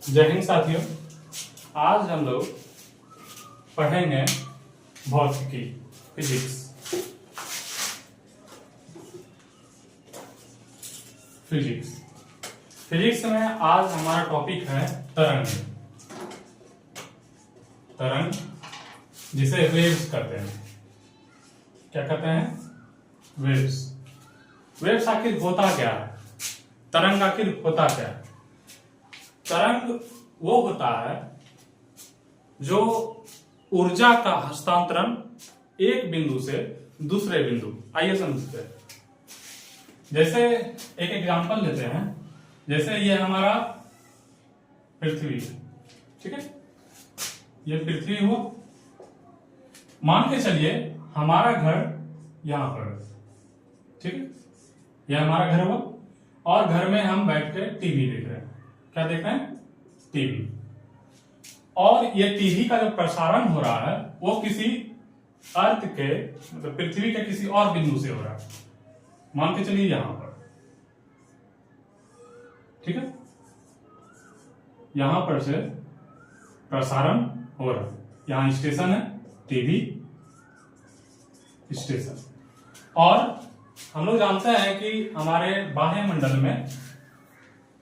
जय हिंद साथियों। आज हम लोग पढ़ेंगे भौतिकी, फिजिक्स। फिजिक्स में आज हमारा टॉपिक है तरंग। तरंग जिसे वेव्स कहते हैं। क्या कहते हैं? वेव्स। वेव्स आखिर होता क्या है? तरंग आखिर होता क्या है? तरंग वो होता है जो ऊर्जा का हस्तांतरण एक बिंदु से दूसरे बिंदु। आइए समझते हैं। जैसे एक एग्जांपल लेते हैं। जैसे ये हमारा पृथ्वी है, ठीक है। ये पृथ्वी हुआ। मान के चलिए हमारा घर यहां पर, ठीक है। यह हमारा घर हुआ और घर में हम बैठ के टीवी देख रहे हैं। क्या देख रहे हैं? टीवी। और ये टीवी का जो प्रसारण हो रहा है वो किसी अर्थ के मतलब पृथ्वी के किसी और बिंदु से हो रहा है। मान के चलिए यहां पर, ठीक है। यहां पर से प्रसारण हो रहा है। यहां स्टेशन है, टीवी स्टेशन। और हम लोग जानते हैं कि हमारे बाह्य मंडल में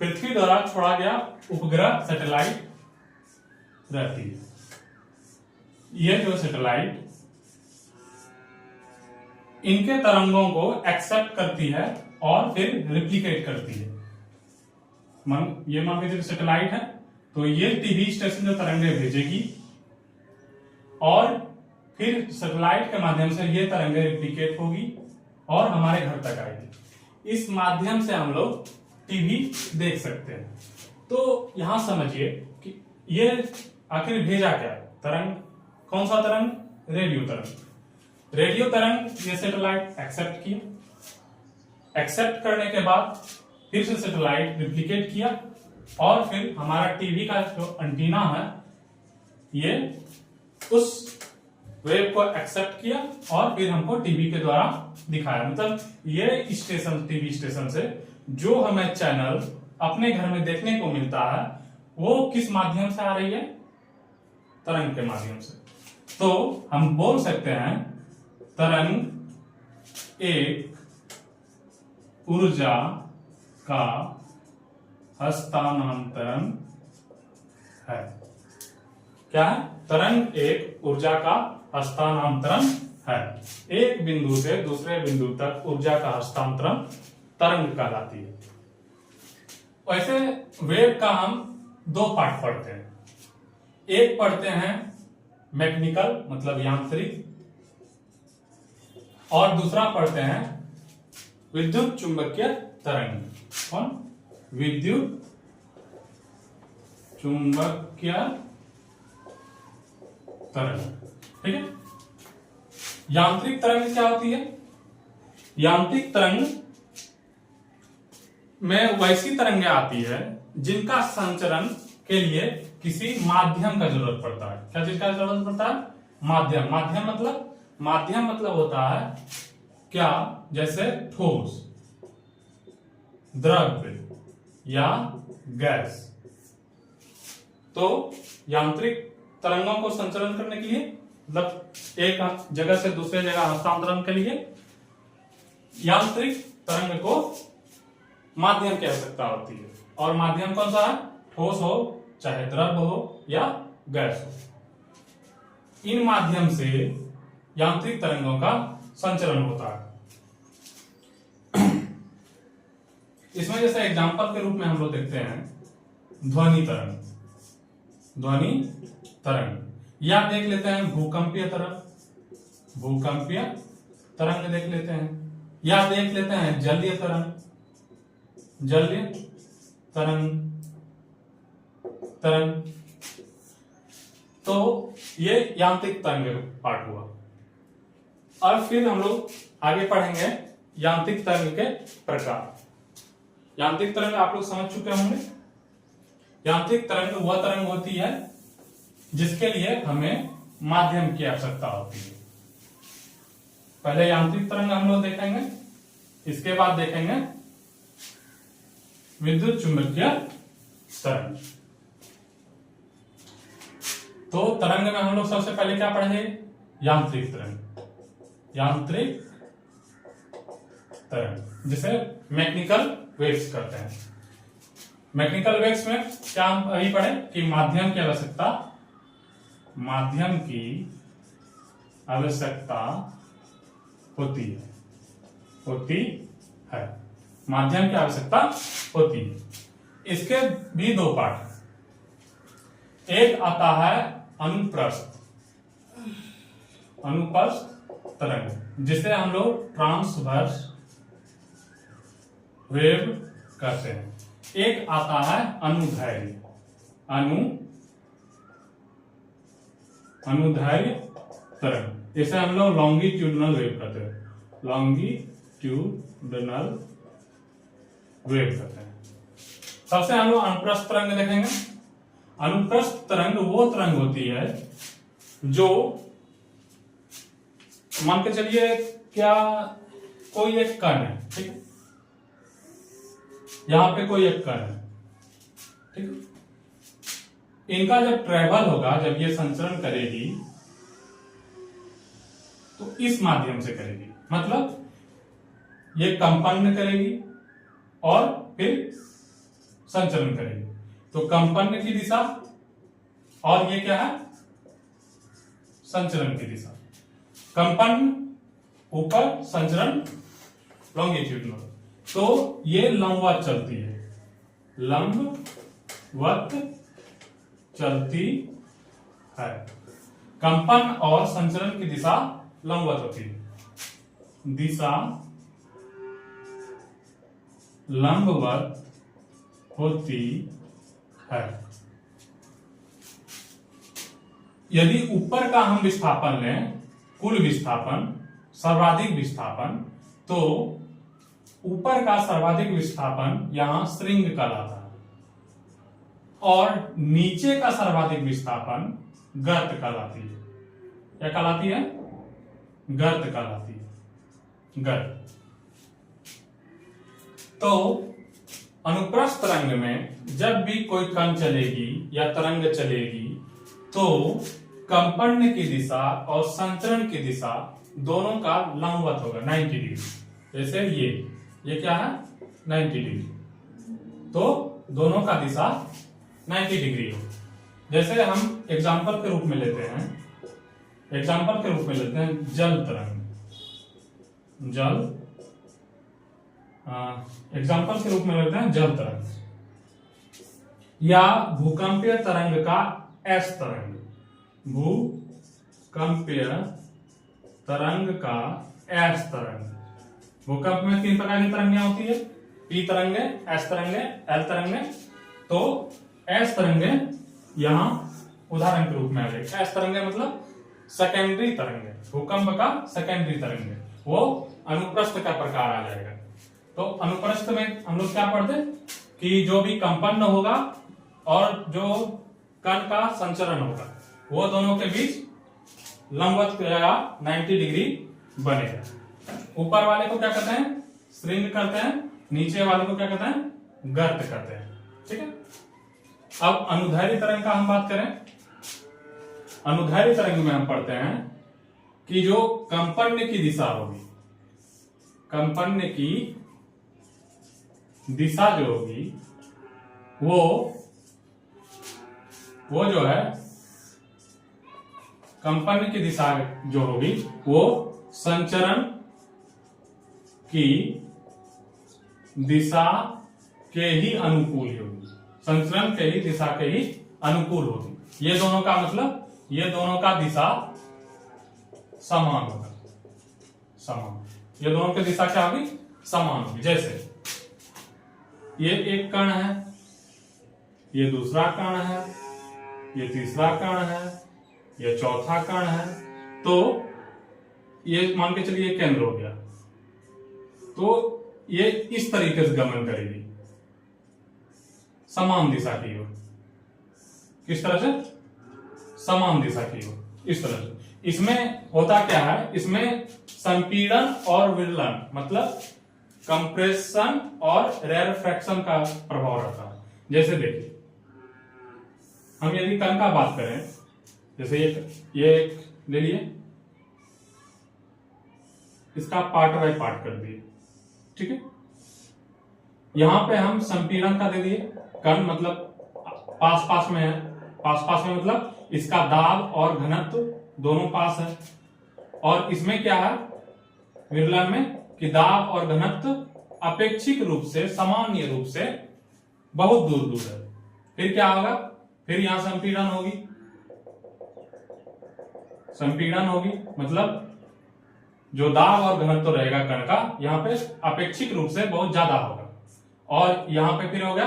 पृथ्वी द्वारा छोड़ा गया उपग्रह सैटेलाइट रहती है। यह जो सैटेलाइट इनके तरंगों को एक्सेप्ट करती है और फिर रिप्लिकेट करती है। ये मान लीजिए सैटेलाइट है तो ये टीवी स्टेशन जो तरंगे भेजेगी और फिर सैटेलाइट के माध्यम से ये तरंगे रिप्लिकेट होगी और हमारे घर तक आएगी। इस माध्यम से हम लोग टीवी देख सकते हैं। तो यहां समझिए कि ये आखिर भेजा क्या? तरंग। कौन सा तरंग? रेडियो तरंग। रेडियो तरंग ये सैटेलाइट एक्सेप्ट किया। एक्सेप्ट करने के बाद फिर से सैटेलाइट रिप्लिकेट किया और फिर हमारा टीवी का जो एंटीना है ये उस वेव को एक्सेप्ट किया और फिर हमको टीवी के द्वारा दिखाया। मतलब ये स्टेशन, टीवी स्टेशन से जो हमें चैनल अपने घर में देखने को मिलता है वो किस माध्यम से आ रही है? तरंग के माध्यम से। तो हम बोल सकते हैं तरंग एक ऊर्जा का हस्तांतरण है। क्या है? तरंग एक ऊर्जा का हस्तांतरण है। एक बिंदु से दूसरे बिंदु तक ऊर्जा का हस्तांतरण तरंग कहलाती है। वैसे वेव का हम दो पार्ट पढ़ते हैं। एक पढ़ते हैं मैकेनिकल मतलब यांत्रिक, और दूसरा पढ़ते हैं विद्युत चुंबकीय तरंग। कौन? विद्युत चुंबकीय तरंग, ठीक है। यांत्रिक तरंग क्या होती है? यांत्रिक तरंग में वैसी तरंगें आती है जिनका संचरण के लिए किसी माध्यम का जरूरत पड़ता है। क्या चीज का जरूरत पड़ता है? माध्यम। माध्यम मतलब होता है क्या? जैसे ठोस, द्रव्य या गैस। तो यांत्रिक तरंगों को संचरण करने के लिए मतलब एक जगह से दूसरे जगह हस्तांतरण के लिए यांत्रिक तरंग को माध्यम की आवश्यकता होती है। और माध्यम कौन सा है? ठोस हो, चाहे द्रव्य हो या गैस हो। इन माध्यम से यांत्रिक तरंगों का संचरण होता है। इसमें जैसे एग्जांपल के रूप में हम लोग देखते हैं ध्वनि तरंग। ध्वनि तरंग या देख लेते हैं भूकंपीय तरंग। भूकंपीय तरंग देख लेते हैं या देख लेते हैं जलीय तरंग। जलीय तरंग। तो ये यांत्रिक तरंग पार्ट हुआ। और फिर हम लोग आगे पढ़ेंगे यांत्रिक तरंग के प्रकार। यांत्रिक तरंग आप लोग समझ चुके होंगे। यांत्रिक तरंग वह तरंग होती है जिसके लिए हमें माध्यम की आवश्यकता होती है। पहले यांत्रिक तरंग हम लोग देखेंगे, इसके बाद देखेंगे विद्युत चुंबकीय तरंग। तो तरंग में हम लोग सबसे पहले क्या पढ़ेंगे? यांत्रिक तरंग, यांत्रिक तरंग जिसे मैकेनिकल वेव्स कहते हैं। मैकेनिकल वेव्स में क्या हम अभी पढ़े कि माध्यम की आवश्यकता, माध्यम की आवश्यकता होती है, माध्यम की आवश्यकता होती है। इसके भी दो पार्ट, एक आता है अनुप्रस्थ तरंग जिसे हम लोग ट्रांसवर्स वेव कहते हैं। एक आता है अनुदैर्ध्य, अनुदैर्ध्य तरंग, इसे हम लोग लॉन्गिट्यूडनल वेव कहते हैं, लॉन्गिट्यूडनल वेव कहते हैं। सबसे हम लोग अनुप्रस्थ तरंग देखेंगे। अनुप्रस्थ तरंग वो तरंग होती है जो, मान के चलिए क्या कोई एक कण है, ठीक है, यहां पे कोई एक कण है, ठीक है, इनका जब ट्रेवल होगा, जब ये संचरण करेगी तो इस माध्यम से करेगी, मतलब ये कंपन करेगी और फिर संचरण करेगी। तो कंपन की दिशा और ये क्या है? संचरण की दिशा। कंपन ऊपर, संचरण लॉन्गिट्यूडनल। तो ये लंबवत चलती है, लंबवत चलती है। कंपन और संचरण की दिशा लंबवत होती है, दिशा लंबवत होती है। यदि ऊपर का हम विस्थापन लें, कुल विस्थापन, सर्वाधिक विस्थापन, तो ऊपर का सर्वाधिक विस्थापन यहां श्रृंग कहलाता है और नीचे का सर्वाधिक विस्थापन गर्त कहलाती है। क्या कहलाती है? गर्त कहलाती है, गर्त। तो अनुप्रस्थ तरंग में जब भी कोई कण चलेगी या तरंग चलेगी तो कंपन की दिशा और संचरण की दिशा दोनों का लंबवत होगा, 90 डिग्री। जैसे ये क्या है? 90 डिग्री। तो दोनों का दिशा 90 डिग्री हो। जैसे हम एग्जाम्पल के रूप में लेते हैं, जल तरंग, एग्जाम्पल के रूप में लेते हैं जल तरंग या भूकंपीय तरंग का एस तरंग, भूकंपीय तरंग का एस तरंग। भूकंप में 3 प्रकार की तरंगें होती है, पी तरंगे, एस तरंगे, एल तरंगे। तो एस तरंगे यहां उदाहरण के रूप में आ गई। एस तरंगे मतलब सेकेंडरी तरंगे, भूकंप का सेकेंडरी तरंगे, वो अनुप्रस्थ का प्रकार आ जाएगा। तो अनुप्रस्थ में हम लोग क्या पढ़ते हैं कि जो भी कंपन होगा और जो कण का संचरण होगा वो दोनों के बीच लंबवत या 90 डिग्री बनेगा। ऊपर वाले को क्या कहते हैं? श्रृंग करते हैं, नीचे वाले को क्या कहते हैं? गर्त कहते हैं, ठीक है। अब अनुदैर्ध्य तरंग का हम बात करें। अनुदैर्ध्य तरंग में हम पढ़ते हैं कि जो कंपन की दिशा होगी, कंपन की दिशा जो होगी वो जो है, कंपन की दिशा जो होगी वो संचरण की दिशा के ही अनुकूल होगी, संचरण के ही दिशा के ही अनुकूल होगी। ये दोनों का मतलब, ये दोनों का दिशा समान होगा, समान। ये दोनों की दिशा क्या होगी? समान होगी। जैसे ये एक कण है, ये दूसरा कण है, ये तीसरा कण है, ये चौथा कण है। तो ये मान के चलिए केंद्र हो गया, तो ये इस तरीके से गमन करेगी समान दिशा की ओर। किस तरह से? समान दिशा की ओर, इस तरह से। इसमें होता क्या है? इसमें संपीड़न और विलयन मतलब कंप्रेशन और रेरफैक्शन का प्रभाव रहता है। जैसे देखिए, हम यदि कण का बात करें जैसे ये एक ले लिए, इसका पार्ट बाय पार्ट कर दिए, ठीक है। यहां पे हम संपीड़न का दे दिए, कण मतलब पास पास में है, पास पास में मतलब इसका दाब और घनत्व दोनों पास है, और इसमें क्या है विरलन में कि दाब और घनत्व अपेक्षिक रूप से सामान्य रूप से बहुत दूर दूर है। फिर क्या होगा, फिर यहां संपीड़न होगी, संपीड़न होगी मतलब जो दाब और घनत्व रहेगा कण का यहां पे अपेक्षिक रूप से बहुत ज्यादा होगा, और यहां पे फिर हो गया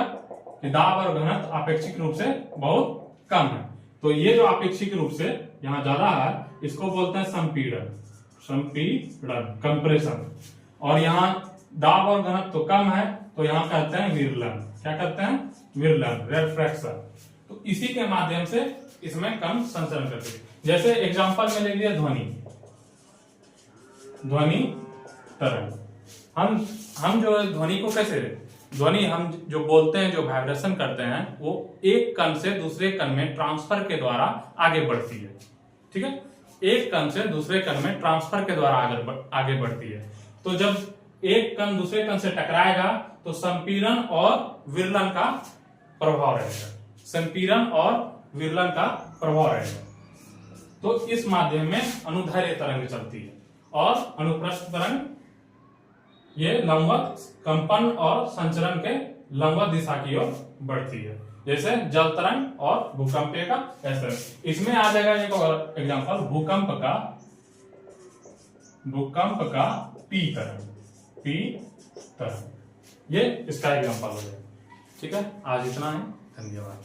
कि दाब और घनत्व अपेक्षिक रूप से बहुत कम है। तो ये जो अपेक्षिक रूप से यहां ज्यादा है इसको बोलते हैं संपीड़न, संपीड़न कंप्रेशन, और यहाँ दाब और घनत्व तो कम है तो यहाँ कहते हैं विरलन। क्या कहते हैं, विरलन, रेफ्रैक्शन। तो इसी के माध्यम से इसमें कण संचरण करते हैं। जैसे एग्जांपल में ले लिया ध्वनि, ध्वनि तरंग। हम जो ध्वनि को कैसे, ध्वनि हम जो बोलते हैं, जो वाइब्रेशन करते हैं, वो एक कण से दूसरे कण में ट्रांसफर के द्वारा आगे बढ़ती है, ठीक है। एक कण से दूसरे कण में ट्रांसफर के द्वारा आगे बढ़ती है। तो जब एक कण दूसरे कण से टकराएगा तो संपीड़न और विरलन का प्रभाव रहेगा, संपीड़न और विरलन का प्रभाव रहेगा। तो इस माध्यम में अनुदैर्ध्य तरंग चलती है, और अनुप्रस्थ तरंग ये लंबवत कंपन और संचरण के लंबवत दिशा की ओर बढ़ती है, जैसे जल तरंग और भूकंपीय का ऐसे। इसमें आ जाएगा एक और एग्जांपल, भूकंप का पी तरंग, पी तरंग, ये इसका एग्जांपल हो जाएगा, ठीक है। आज इतना है, धन्यवाद।